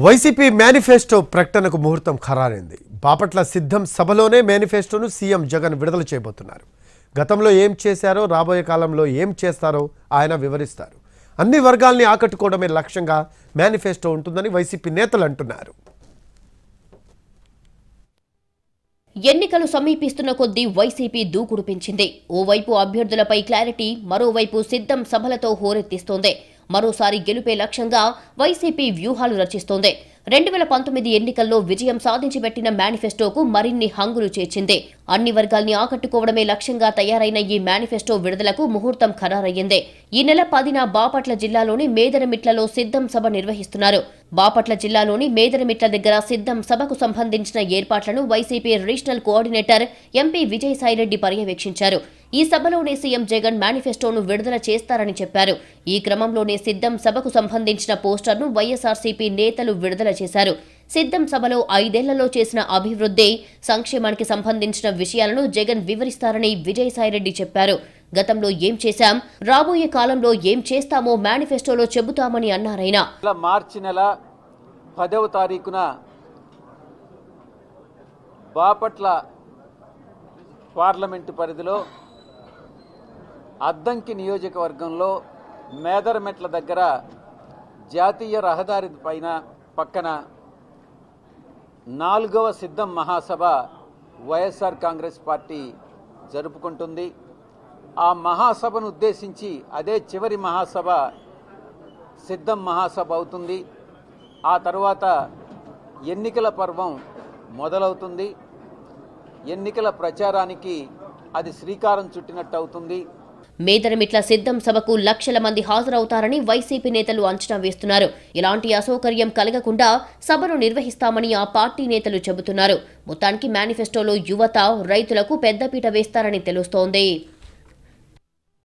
YCP manifesto ప్రకటనకు ముహూర్తం ఖరారైంది. బాపట్ల సిద్ధం సభలోనే మేనిఫెస్టోను సీఎం జగన్ విడుదల చేయబోతున్నారు. గతంలో ఏం చేశారో రాబోయే కాలంలో ఏం చేస్తారో ఆయన వివరిస్తారు. అన్ని వర్గాల్ని ఆకట్టుకోవడమే లక్ష్యంగా మేనిఫెస్టో ఉంటుందని వైసీపీ నేతలు అంటున్నారు. ఎన్నికలు సమీపిస్తున్న కొద్దీ వైసీపీ దూకుడు పెంచింది. ఓవైపు అభ్యర్థులపై క్లారిటీ, మరోవైపు సిద్ధం సభలతో హోరెత్తిస్తోంది. మరోసారి గెలుపే లక్ష్యంగా వైసీపీ వ్యూహాలు రచిస్తోంది. 2019 ఎన్నికల్లో విజయం సాధించి పెట్టిన మేనిఫెస్టోకు మరిన్ని హంగులు చేర్చింది. అన్ని వర్గాల్ని ఆకట్టుకోవడమే లక్ష్యంగా తయారైన ఈ మేనిఫెస్టో విడుదలకు ముహూర్తం ఖరారయ్యింది. ఈ నెల 10న బాపట్ల జిల్లాలోని మేదరమిట్లలో సిద్ధం సభ నిర్వహిస్తున్నారు. బాపట్ల జిల్లాలోని మేదరమిట్ల దగ్గర సిద్ధం సభకు సంబంధించిన ఏర్పాట్లను YCP regional coordinator MP Vijayasai Reddy పర్యవేక్షించారు. ఈ సభలోనే సీఎం జగన్ మేనిఫెస్టోను విడుదల చేస్తారని చెప్పారు. ఈ క్రమంలోనే సిద్ధం సభకు సంబంధించిన పోస్టర్ను వైఎస్ఆర్సీపీ నేతలు విడుదల చేశారు. సిద్ధం సభలో 5 ఏళ్లలో చేసిన అభివృద్ధి, సంక్షేమానికి సంబంధించిన విషయాలను జగన్ వివరిస్తారని విజయసాయిరెడ్డి చెప్పారు. గతంలో ఏం చేశాం, రాబోయే కాలంలో ఏం చేస్తామో మేనిఫెస్టోలో చెబుతామని అన్నారాయన. మార్చి నెల 10వ తారీఖున బాపట్ల పార్లమెంటు పరిధిలో అద్దంకి నియోజకవర్గంలో మేదరమెట్ల దగ్గర జాతీయ రహదారి పక్కన 4వ సిద్ధం మహాసభ వైఎస్ఆర్ కాంగ్రెస్ పార్టీ జరుపుకుంటుంది. ఆ మహాసభను ఉద్దేశించి అదే చివరి మహాసభ సిద్ధం మహాసభ అవుతుంది. ఆ తర్వాత ఎన్నికల పర్వం మొదలవుతుంది. ఎన్నికల ప్రచారానికి అది శ్రీకారం చుట్టినట్టు అవుతుంది. మేదరమిట్ల సిద్ధం సభకు లక్షల మంది హాజరవుతారని వైసీపీ నేతలు అంచనా వేస్తున్నారు. ఇలాంటి అసౌకర్యం కలగకుండా సభను నిర్వహిస్తామని ఆ పార్టీ నేతలు చెబుతున్నారు. మొత్తానికి మేనిఫెస్టోలో యువత, రైతులకు పెద్దపీట వేస్తారని తెలుస్తోంది.